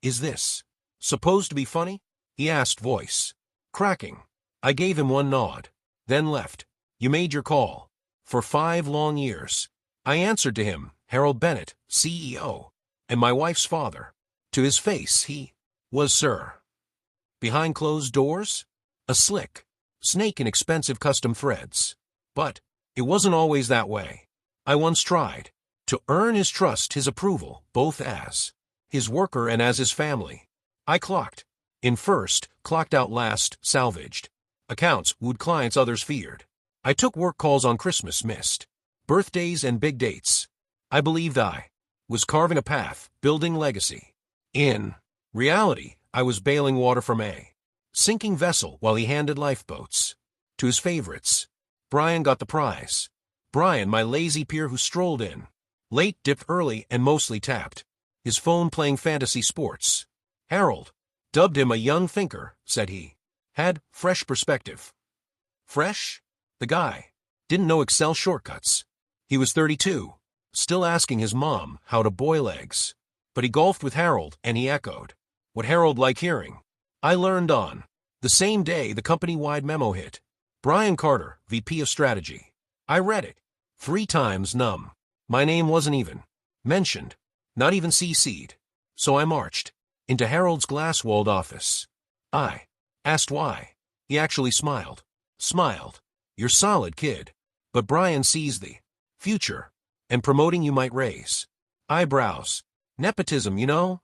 Is this supposed to be funny? He asked, voice cracking. I gave him one nod, then left. You made your call. For 5 long years, I answered to him, Harold Bennett, CEO, and my wife's father. To his face, he was Sir. Behind closed doors, a slick snake in expensive custom threads. But it wasn't always that way. I once tried to earn his trust, his approval, both as his worker and as his family. I clocked in first, clocked out last, salvaged accounts, wooed clients others feared. I took work calls on Christmas, missed birthdays and big dates. I believed I was carving a path, building legacy. In reality, I was bailing water from a sinking vessel while he handed lifeboats to his favorites. Brian got the prize. Brian, my lazy peer who strolled in late, dipped early, and mostly tapped his phone playing fantasy sports. Harold dubbed him a young thinker, said he had fresh perspective. Fresh? The guy didn't know Excel shortcuts. He was 32, still asking his mom how to boil eggs. But he golfed with Harold, and he echoed what Harold liked hearing. I learned on the same day the company-wide memo hit. Brian Carter, VP of Strategy. I read it 3 times, numb. My name wasn't even mentioned, not even CC'd. So I marched into Harold's glass-walled office. I asked why. He actually smiled. You're solid, kid. But Brian sees the future, and promoting you might raise eyebrows. Nepotism, you know?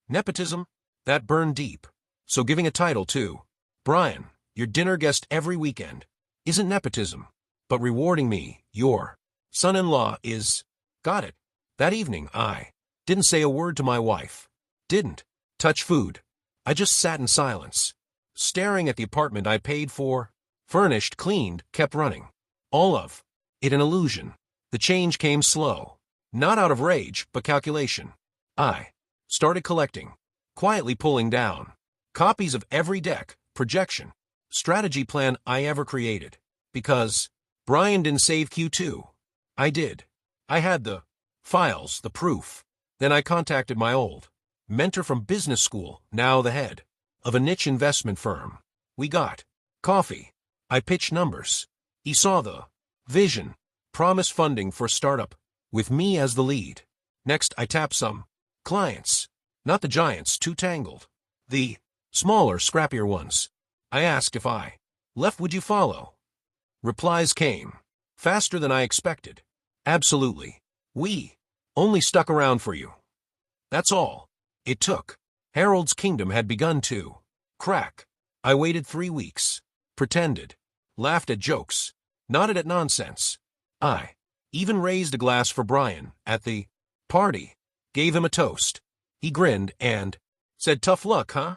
Nepotism? That burned deep. So giving a title to Brian, your dinner guest every weekend, isn't nepotism. But rewarding me, your son-in-law, is. Got it. That evening, I didn't say a word to my wife. Didn't touch food. I just sat in silence, staring at the apartment I paid for. Furnished, cleaned, kept running. All of it an illusion. The change came slow. Not out of rage, but calculation. I started collecting, quietly pulling down copies of every deck, projection, strategy plan I ever created. Because Brian didn't save Q2. I did. I had the files, the proof. Then I contacted my old mentor from business school, now the head of a niche investment firm. We got coffee. I pitched numbers. He saw the vision, promised funding for a startup, with me as the lead. Next, I tapped some clients. Not the giants, too tangled. The smaller, scrappier ones. I asked if I left, would you follow? Replies came faster than I expected. Absolutely. We only stuck around for you. That's all it took. Harold's kingdom had begun to crack. I waited 3 weeks, pretended, laughed at jokes, nodded at nonsense. I even raised a glass for Brian at the party, gave him a toast. He grinned and said, tough luck, huh?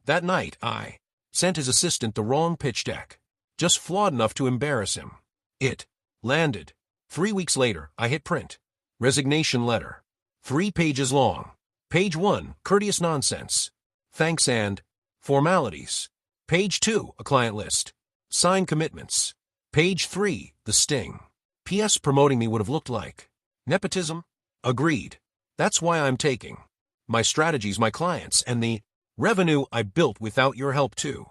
That night, I sent his assistant the wrong pitch deck, just flawed enough to embarrass him. It landed. 3 weeks later, I hit print. Resignation letter. 3 pages long. Page 1, courteous nonsense. Thanks and formalities. Page 2, a client list. Signed commitments. Page 3, the sting. P.S. Promoting me would have looked like nepotism. Agreed. That's why I'm taking my strategies, my clients, and the revenue I built without your help to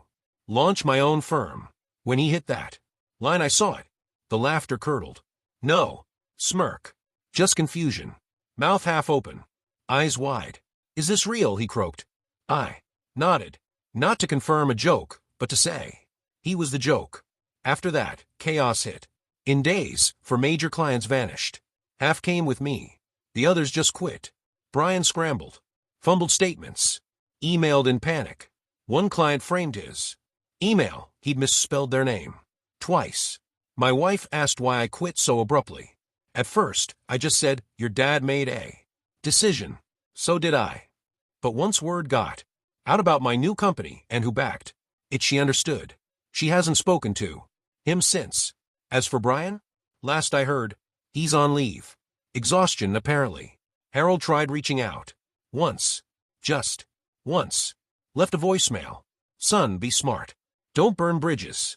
launch my own firm. When he hit that line, I saw it. The laughter curdled. No smirk. Just confusion. Mouth half open. Eyes wide. Is this real? He croaked. I nodded. Not to confirm a joke, but to say he was the joke. After that, chaos hit. In days, for major clients vanished. Half came with me. The others just quit. Brian scrambled. Fumbled statements. Emailed in panic. One client framed his email. He'd misspelled their name twice. My wife asked why I quit so abruptly. At first, I just said, your dad made a decision. So did I. But once word got out about my new company and who backed it, she understood. She hasn't spoken to him since. As for Brian, last I heard, he's on leave. Exhaustion, apparently. Harold tried reaching out. Once. Just once. Left a voicemail. Son, be smart. Don't burn bridges.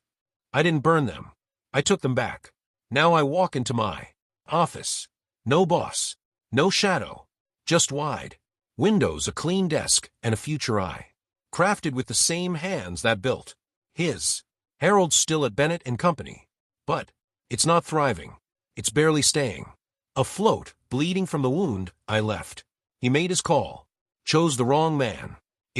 I didn't burn them. I took them back. Now I walk into my office. No boss. No shadow. Just wide Windows, a clean desk, and a future eye. Crafted with the same hands that built his. Harold's still at Bennett and Company. But it's not thriving. It's barely staying. Afloat, bleeding from the wound, I left. He made his call. Chose the wrong man.